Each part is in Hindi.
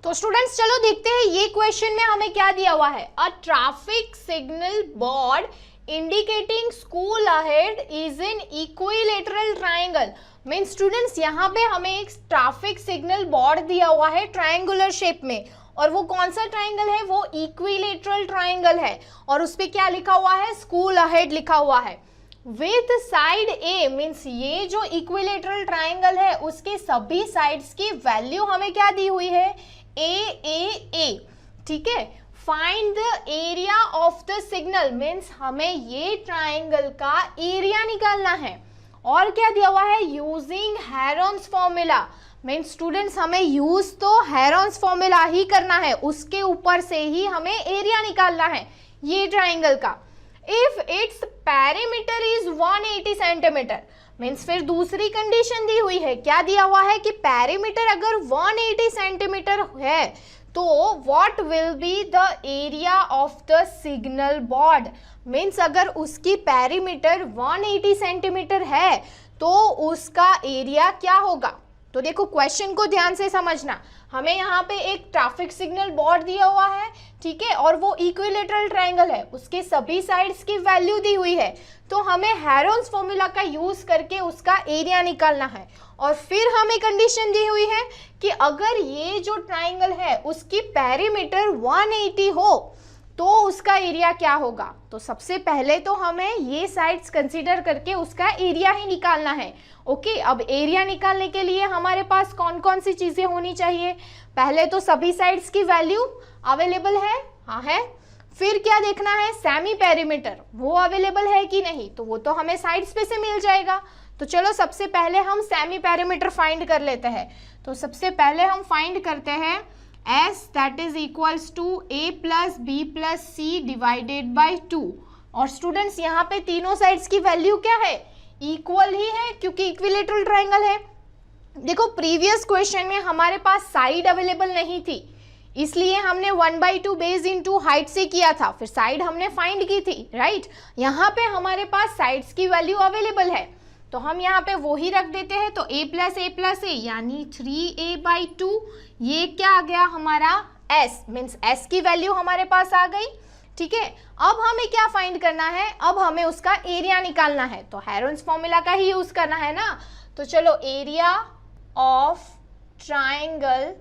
तो स्टूडेंट्स चलो देखते हैं ये क्वेश्चन में हमें क्या दिया हुआ है। A traffic signal board indicating school ahead is in equilateral triangle. Mean students यहाँ पे हमें एक ट्रैफिक सिग्नल बोर्ड दिया हुआ है ट्राइंगुलर शेप में, और वो कौन सा ट्राइंगल है, वो इक्विलेटरल ट्राइंगल है, और उस पे क्या लिखा हुआ है, स्कूल अहेड लिखा हुआ है। विथ साइड ए मीन्स ये जो इक्विलेटरल ट्राइंगल है उसके सभी साइड्स की वैल्यू हमें क्या दी हुई है, ए, ठीक है। Find the area of the signal means हमें ये ट्राइंगल का एरिया निकालना है। और क्या दिया हुआ है, using Heron's formula. Means students हमें यूज तो हेरोन्स फॉर्मूला ही करना है, उसके ऊपर से ही हमें एरिया निकालना है ये ट्राइंगल का। If it's perimeter is 180 centimetre means फिर दूसरी कंडीशन दी हुई है, क्या दिया हुआ है कि पैरीमीटर अगर 180 सेंटीमीटर है तो what will be the area of the signal board. Means अगर उसकी पैरीमीटर 180 सेंटीमीटर है तो उसका एरिया क्या होगा। तो देखो क्वेश्चन को ध्यान से समझना, हमें यहाँ पे एक ट्रैफिक सिग्नल बोर्ड दिया हुआ है, ठीक है, और वो इक्विलेटरल ट्राइंगल है, उसके सभी साइड्स की वैल्यू दी हुई है, तो हमें हेरोन्स फॉर्मूला का यूज करके उसका एरिया निकालना है। और फिर हमें कंडीशन दी हुई है कि अगर ये जो ट्राइंगल है उसकी पैरीमीटर 180 हो तो उसका एरिया क्या होगा। तो सबसे पहले तो हमें ये साइड्स कंसीडर करके उसका एरिया ही निकालना है। ओके, अब एरिया निकालने के लिए हमारे पास कौन कौन सी चीजें होनी चाहिए, पहले तो सभी साइड्स की वैल्यू अवेलेबल है, हाँ है। फिर क्या देखना है, सेमी पेरीमीटर वो अवेलेबल है कि नहीं, तो वो तो हमें साइड्स पे से मिल जाएगा। तो चलो सबसे पहले हम सेमी पेरीमीटर फाइंड कर लेते हैं। तो सबसे पहले हम फाइंड करते हैं S that is equals to A plus B plus C divided by 2। और स्टूडेंट्स यहाँ पे तीनों साइड्स की वैल्यू क्या है, इक्वल ही है, क्योंकि इक्विलेटरल ट्राइंगल है। देखो प्रीवियस क्वेश्चन में हमारे पास साइड अवेलेबल नहीं थी, इसलिए हमने 1/2 बेस इनटू हाइट से किया था, फिर साइड हमने फाइंड की थी, राइट। यहाँ पे हमारे पास साइड्स की वैल्यू अवेलेबल है, तो हम यहाँ पे वो ही रख देते हैं। तो a प्लस ए यानी 3a/2, ये क्या आ गया हमारा s, मीन्स s की वैल्यू हमारे पास आ गई, ठीक है। अब हमें क्या फाइंड करना है, अब हमें उसका एरिया निकालना है, तो हेरोन्स फॉर्मूला का ही यूज करना है ना। तो चलो area of triangle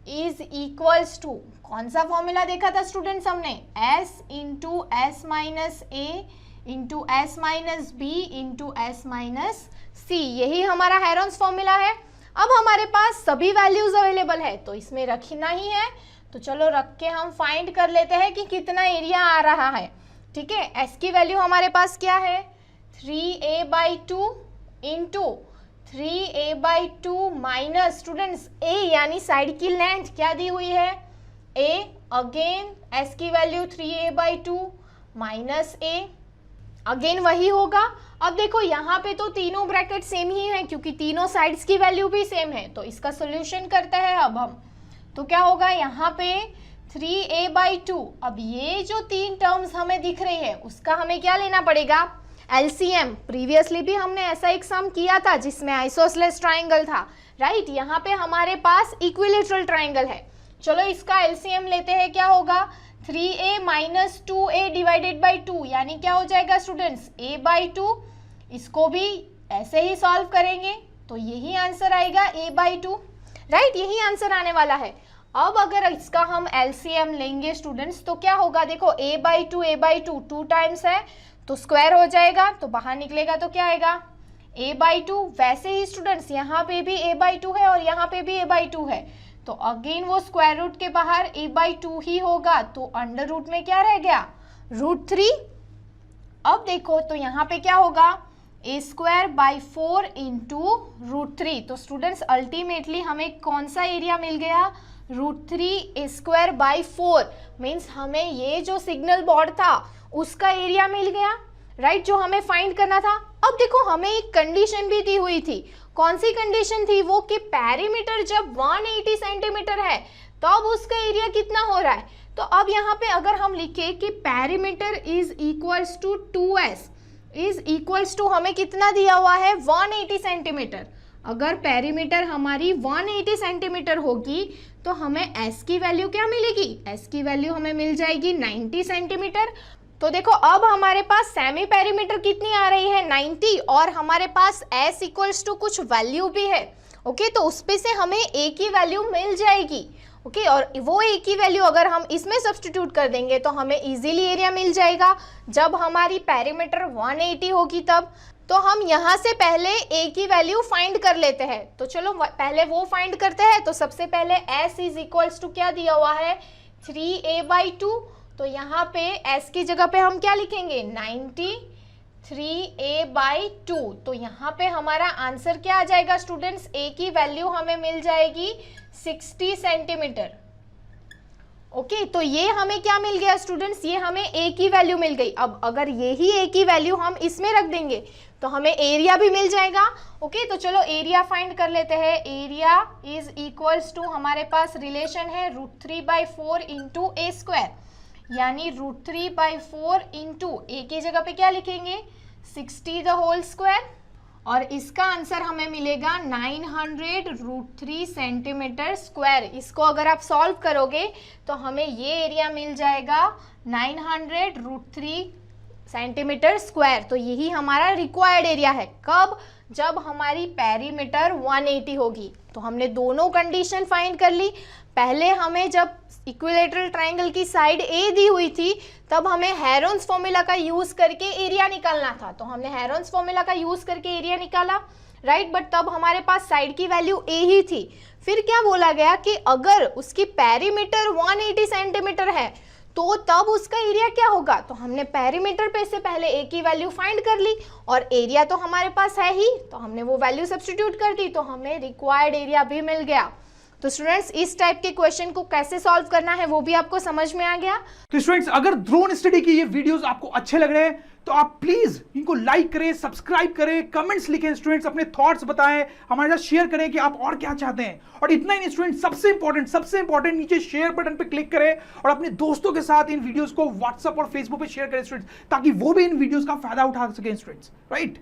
is equals to, कौन सा फॉर्मूला देखा था स्टूडेंट्स हमने, s into s minus A into S minus B into S minus C, यही हमारा हेरोन्स फॉर्मूला है। अब हमारे पास सभी वैल्यूज अवेलेबल है तो इसमें रखना ही है, तो चलो रख के हम फाइंड कर लेते हैं कि कितना एरिया आ रहा है, ठीक है। एस की वैल्यू हमारे पास क्या है, 3a/2 into 3a/2 minus students ए यानी साइड की लेंथ क्या दी हुई है, a, अगेन एस की वैल्यू 3a/2 माइनस ए, अगेन वही होगा। अब देखो यहाँ पे तो तीनों ब्रैकेट सेम ही है क्योंकि तीनों साइड्स की वैल्यू भी सेम है, तो इसका सोल्यूशन करते हैं अब हम। तो क्या होगा यहाँ पे 3a/2, अब ये जो तीन टर्म्स हमें दिख रही है उसका हमें क्या लेना पड़ेगा, एलसीएम। प्रीवियसली भी हमने ऐसा एक सम किया था जिसमें आइसोसेलेस ट्राइंगल था, राइट। यहाँ पे हमारे पास इक्विलेटरल ट्राइंगल है, चलो इसका एलसीएम लेते हैं, क्या होगा 3a minus 2a divided by 2, यानी क्या हो जाएगा स्टूडेंट्स a/2। इसको भी ऐसे ही सॉल्व करेंगे तो यही आंसर आएगा a/2, राइट, यही आंसर आने वाला है। अब अगर इसका हम एलसीएम लेंगे स्टूडेंट्स तो क्या होगा, देखो a/2 2 टाइम्स है तो स्क्वायर हो जाएगा, तो बाहर निकलेगा तो क्या आएगा a/2। वैसे ही स्टूडेंट्स यहाँ पे भी a/2 है और यहाँ पे भी a/2 है, तो अगेन वो स्क्वायर रूट के बाहर a/2 ही होगा, तो अंडर रूट में क्या रह गया, √3। अब देखो तो यहाँ पे क्या होगा, a²/4 इंटू √3। तो स्टूडेंट्स अल्टीमेटली हमें कौन सा एरिया मिल गया, √3a²/4, मीन्स हमें ये जो सिग्नल बोर्ड था उसका एरिया मिल गया, राइट, जो हमें फाइंड करना था। अब देखो हमें एक कंडीशन भी दी हुई थी, कौन सी कंडीशन थी वो, कि पैरीमीटर जब 180 सेंटीमीटर है तब उसका एरिया कितना हो रहा है। तो अब यहाँ पे अगर हम लिखे कि perimeter is equals to 2s is equals to, हमें कितना दिया हुआ है 180 सेंटीमीटर, अगर पेरीमीटर हमारी 180 सेंटीमीटर होगी तो हमें एस की वैल्यू क्या मिलेगी, एस की वैल्यू हमें मिल जाएगी 90 सेंटीमीटर। तो देखो अब हमारे पास सेमी पेरीमीटर कितनी आ रही है 90, और हमारे पास एस इक्वल्स टू कुछ वैल्यू भी है। ओके, तो उस पे से हमें ए की वैल्यू मिल जाएगी। ओके, और वो ए की वैल्यू अगर हम इसमें सब्स्टिट्यूट कर देंगे तो हमें इजीली एरिया मिल जाएगा। जब हमारी पेरीमीटर 180 होगी तब तो हम यहाँ से पहले ए की वैल्यू फाइंड कर लेते हैं। तो चलो पहले वो फाइंड करते हैं। तो सबसे पहले एस इज इक्वल्स टू क्या दिया हुआ है 3a/2। तो यहाँ पे एस की जगह पे हम क्या लिखेंगे 90 3a/2। तो यहाँ पे हमारा आंसर क्या आ जाएगा स्टूडेंट्स, ए की वैल्यू हमें मिल जाएगी 60 सेंटीमीटर। ओके, तो ये हमें क्या मिल गया स्टूडेंट्स, ये हमें ए की वैल्यू मिल गई। अब अगर यही ए की वैल्यू हम इसमें रख देंगे तो हमें एरिया भी मिल जाएगा। ओके, तो चलो एरिया फाइंड कर लेते हैं। एरिया इज इक्वल्स टू हमारे पास रिलेशन है √3/4 इंटू ए स्क्वायर, यानी √3/4 इंटू ए की जगह पे क्या लिखेंगे 60 द होल स्क्वायर, और इसका आंसर हमें मिलेगा 900 √3 सेंटीमीटर स्क्वायर। इसको अगर आप सॉल्व करोगे तो हमें ये एरिया मिल जाएगा 900 √3 सेंटीमीटर स्क्वायर। तो यही हमारा रिक्वायर्ड एरिया है। कब, जब हमारी पेरीमीटर 180 होगी। तो हमने दोनों कंडीशन फाइंड कर ली। पहले हमें जब इक्विलेटरल ट्रायंगल की साइड ए दी हुई थी तब हमें हेरोन्स फॉर्मूला का यूज करके एरिया निकालना था। तो हमने हेरोन्स फॉर्मूला का यूज करके एरिया निकाला, राइट। बट तब हमारे पास साइड की वैल्यू ए ही थी। फिर क्या बोला गया कि अगर उसकी पेरीमीटर 180 सेंटीमीटर है तो तब उसका एरिया क्या होगा। तो हमने पेरीमीटर पे से पहले ए की वैल्यू फाइंड कर ली, और एरिया तो हमारे पास है ही, तो हमने वो वैल्यू सब्स्टिट्यूट कर दी, तो हमें रिक्वायर्ड एरिया भी मिल गया। तो स्टूडेंट्स इस टाइप के क्वेश्चन को कैसे सॉल्व करना है वो भी आपको समझ में आ गया। तो स्टूडेंट्स अगर ड्रोन स्टडी के ये वीडियोस आपको अच्छे लग रहे हैं तो आप प्लीज इनको लाइक करें, सब्सक्राइब करें, कमेंट्स लिखें स्टूडेंट्स, अपने थॉट्स बताएं, हमारे साथ शेयर करें कि आप और क्या चाहते हैं। और इतना ही नहीं स्टूडेंट्स, सबसे इंपॉर्टेंट नीचे शेयर बटन पे क्लिक करें और अपने दोस्तों के साथ इन वीडियोस को व्हाट्सएप और फेसबुक पे शेयर करें स्टूडेंट्स, ताकि वो भी इन वीडियोस का फायदा उठा सकें स्टूडेंट्स, राइट।